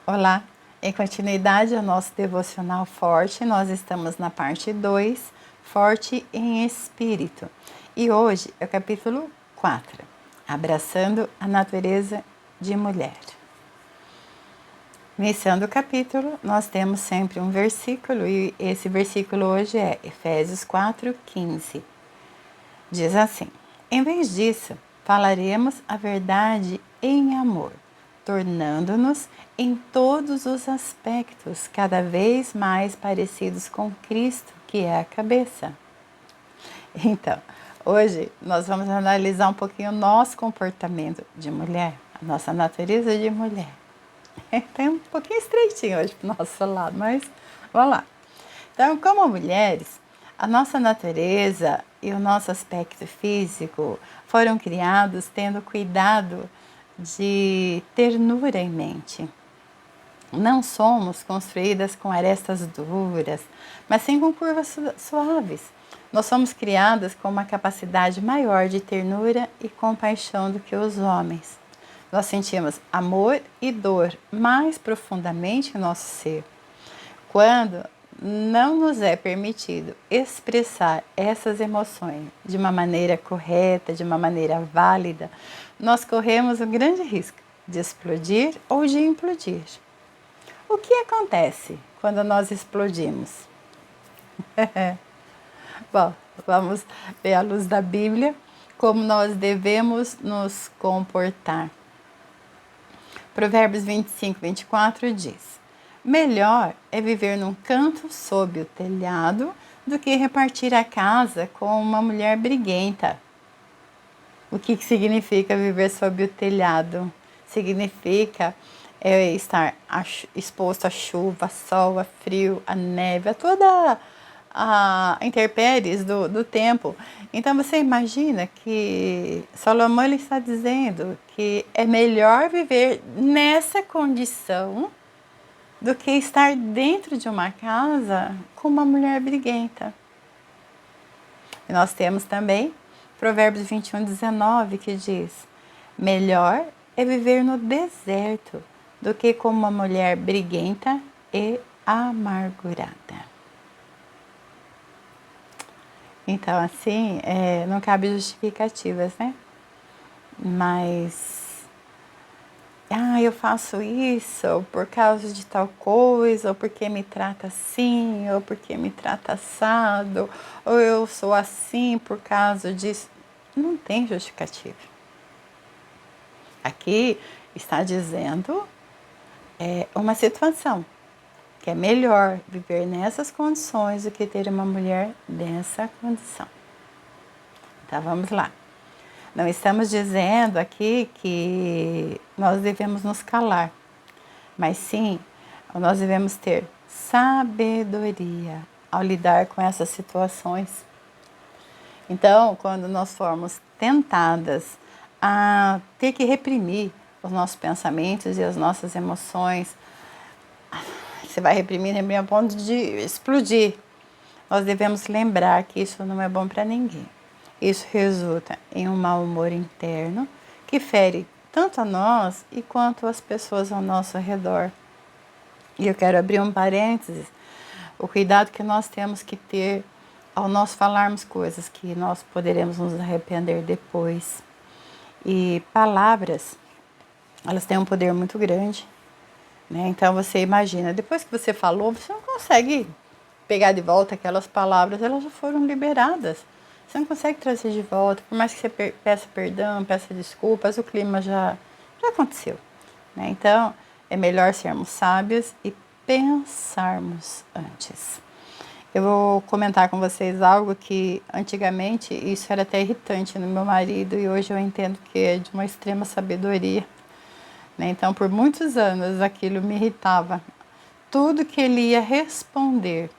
Olá, em continuidade ao nosso devocional Forte, nós estamos na parte 2, Forte em Espírito. E hoje é o capítulo 4, Abraçando a Natureza de Mulher. Iniciando o capítulo, nós temos sempre um versículo e esse versículo hoje é Efésios 4:15. Diz assim: em vez disso, falaremos a verdade em amor, tornando-nos em todos os aspectos cada vez mais parecidos com Cristo, que é a cabeça. Então, hoje nós vamos analisar um pouquinho o nosso comportamento de mulher, a nossa natureza de mulher. Tem um pouquinho estreitinho hoje para o nosso lado, mas vamos lá. Então, como mulheres, a nossa natureza e o nosso aspecto físico foram criados tendo cuidado de ternura em mente. Não somos construídas com arestas duras, mas sim com curvas suaves. Nós somos criadas com uma capacidade maior de ternura e compaixão do que os homens. Nós sentimos amor e dor mais profundamente em nosso ser. Quando não nos é permitido expressar essas emoções de uma maneira correta, de uma maneira válida, nós corremos um grande risco de explodir ou de implodir. O que acontece quando nós explodimos? Bom, vamos ver à luz da Bíblia como nós devemos nos comportar. Provérbios 25:24 diz: melhor é viver num canto sob o telhado do que repartir a casa com uma mulher briguenta. O que significa viver sob o telhado? Significa estar exposto à chuva, a sol, a frio, a neve, a toda a intempéries do tempo. Então você imagina que Salomão ele está dizendo que é melhor viver nessa condição do que estar dentro de uma casa com uma mulher briguenta. E nós temos também Provérbios 21:19 que diz: melhor é viver no deserto do que com uma mulher briguenta e amargurada. Então, assim, não cabe justificativas, né? Mas, eu faço isso por causa de tal coisa, ou porque me trata assim, ou porque me trata assado, ou eu sou assim por causa disso. Não tem justificativa. Aqui está dizendo uma situação que é melhor viver nessas condições do que ter uma mulher nessa condição. Então vamos lá. Não estamos dizendo aqui que nós devemos nos calar, mas sim, nós devemos ter sabedoria ao lidar com essas situações. Então, quando nós formos tentadas a ter que reprimir os nossos pensamentos e as nossas emoções, você vai reprimir a ponto de explodir. Nós devemos lembrar que isso não é bom para ninguém. Isso resulta em um mau humor interno que fere tanto a nós e quanto as pessoas ao nosso redor. E eu quero abrir um parênteses. O cuidado que nós temos que ter ao nós falarmos coisas que nós poderemos nos arrepender depois. E palavras, elas têm um poder muito grande. Né? Então você imagina, depois que você falou, você não consegue pegar de volta aquelas palavras, elas já foram liberadas. Você não consegue trazer de volta, por mais que você peça perdão, peça desculpas, o clima já aconteceu. Né? Então, é melhor sermos sábios e pensarmos antes. Eu vou comentar com vocês algo que antigamente isso era até irritante no meu marido e hoje eu entendo que é de uma extrema sabedoria. Então, por muitos anos, aquilo me irritava. Tudo que ele ia responder,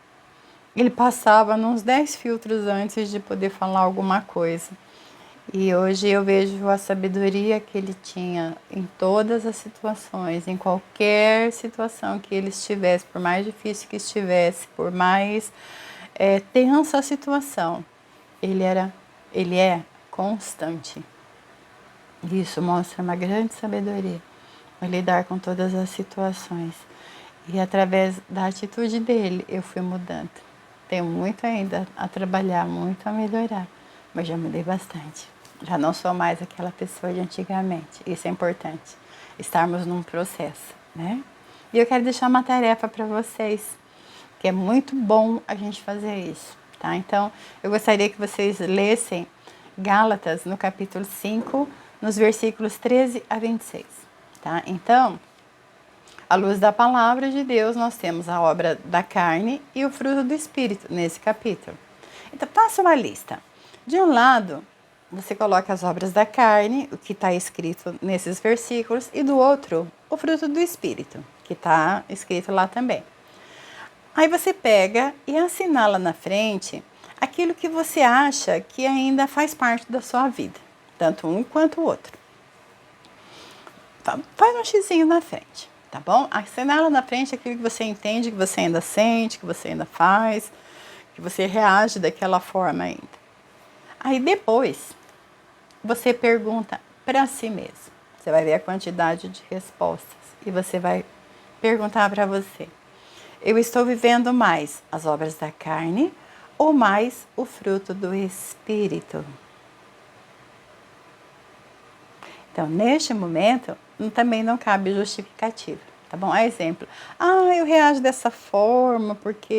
ele passava nos 10 filtros antes de poder falar alguma coisa. E hoje eu vejo a sabedoria que ele tinha em todas as situações, em qualquer situação que ele estivesse, por mais difícil que estivesse, por mais tensa a situação, ele é constante. Isso mostra uma grande sabedoria. lidar com todas as situações. E através da atitude dele, eu fui mudando. Tenho muito ainda a trabalhar, muito a melhorar, mas já mudei bastante. Já não sou mais aquela pessoa de antigamente. Isso é importante, estarmos num processo, né? E eu quero deixar uma tarefa para vocês, que é muito bom a gente fazer isso, tá? Então, eu gostaria que vocês lessem Gálatas, no capítulo 5, nos versículos 13 a 26, tá? Então, à luz da palavra de Deus, nós temos a obra da carne e o fruto do Espírito nesse capítulo. Então, faça uma lista. De um lado, você coloca as obras da carne, o que está escrito nesses versículos, e do outro, o fruto do Espírito, que está escrito lá também. Aí você pega e assinala na frente aquilo que você acha que ainda faz parte da sua vida, tanto um quanto o outro. Faz um xizinho na frente, tá bom? Assinala na frente aquilo que você entende, que você ainda sente, que você ainda faz, que você reage daquela forma ainda. Aí depois, você pergunta para si mesmo. Você vai ver a quantidade de respostas e você vai perguntar para você: eu estou vivendo mais as obras da carne ou mais o fruto do Espírito? Então, neste momento, também não cabe justificativa, tá bom? Exemplo, eu reajo dessa forma porque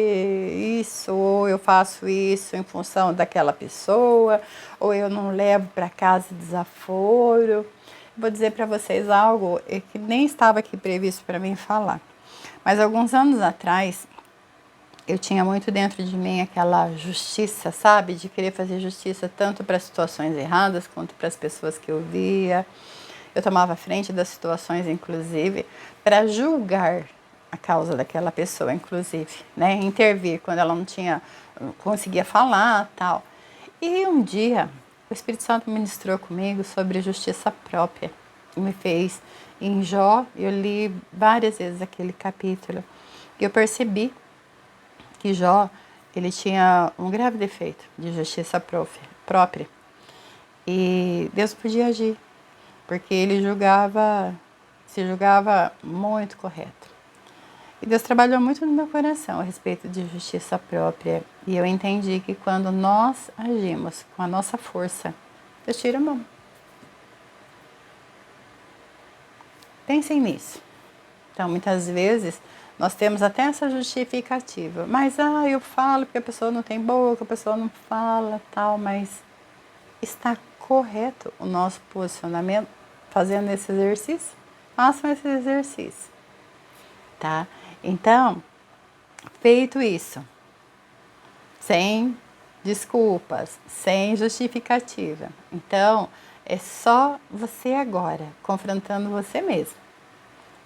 isso, ou eu faço isso em função daquela pessoa, ou eu não levo para casa desaforo. Vou dizer para vocês algo que nem estava aqui previsto para mim falar, mas alguns anos atrás, eu tinha muito dentro de mim aquela justiça, sabe? De querer fazer justiça tanto para situações erradas quanto para as pessoas que eu via. Eu tomava frente das situações, inclusive, para julgar a causa daquela pessoa, inclusive, né? Intervir quando ela não conseguia falar, tal. E um dia, o Espírito Santo ministrou comigo sobre justiça própria. Me fez em Jó, eu li várias vezes aquele capítulo. E eu percebi que Jó, ele tinha um grave defeito de justiça própria. E Deus podia agir, porque ele se julgava muito correto. E Deus trabalhou muito no meu coração a respeito de justiça própria. E eu entendi que quando nós agimos com a nossa força, Deus tira a mão. Pensem nisso. Então, muitas vezes, nós temos até essa justificativa. Mas, eu falo porque a pessoa não tem boca, a pessoa não fala, tal. Mas está correto o nosso posicionamento fazendo esse exercício? Façam esse exercício, tá? Então, feito isso, sem desculpas, sem justificativa. Então, é só você agora, confrontando você mesmo.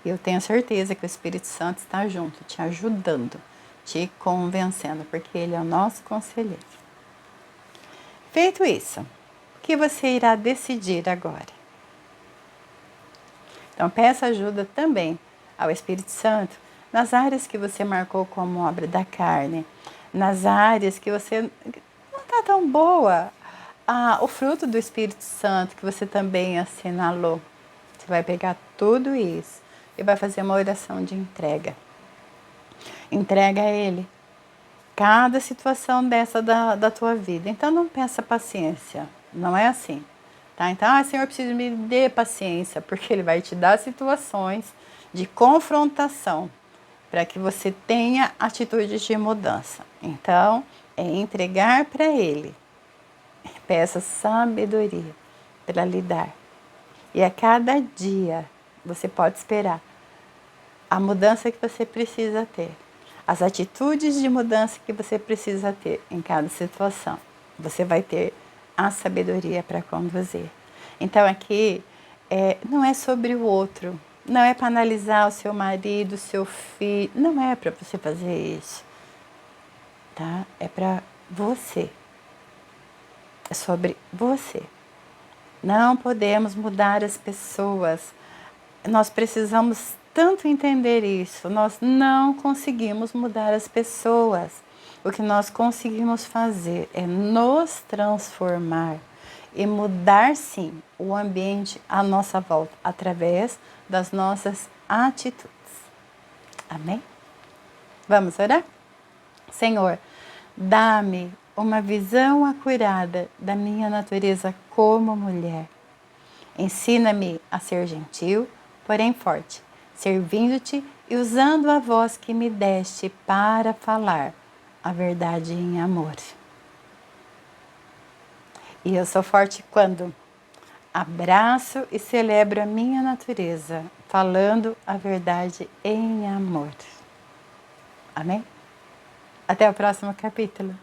Eu tenho certeza que o Espírito Santo está junto, te ajudando, te convencendo, porque ele é o nosso conselheiro. Feito isso, o que você irá decidir agora? Então, peça ajuda também ao Espírito Santo nas áreas que você marcou como obra da carne, nas áreas que você não está tão boa. O fruto do Espírito Santo que você também assinalou. Você vai pegar tudo isso e vai fazer uma oração de entrega. Entrega a Ele cada situação dessa da tua vida. Então, não peça paciência. Não é assim. Tá? Então, Senhor, eu preciso me dê paciência, porque Ele vai te dar situações de confrontação para que você tenha atitudes de mudança. Então, é entregar para Ele. Peça sabedoria para lidar. E a cada dia você pode esperar a mudança que você precisa ter, as atitudes de mudança que você precisa ter em cada situação. Você vai ter a sabedoria para conduzir. Então aqui não é sobre o outro, não é para analisar o seu marido, o seu filho, não é para você fazer isso, tá? É para você, é sobre você. Não podemos mudar as pessoas, nós precisamos tanto entender isso, nós não conseguimos mudar as pessoas. O que nós conseguimos fazer é nos transformar e mudar, sim, o ambiente à nossa volta, através das nossas atitudes. Amém? Vamos orar? Senhor, dá-me uma visão acurada da minha natureza como mulher. Ensina-me a ser gentil, porém forte, servindo-te e usando a voz que me deste para falar a verdade em amor. E eu sou forte quando abraço e celebro a minha natureza, falando a verdade em amor. Amém? Até o próximo capítulo.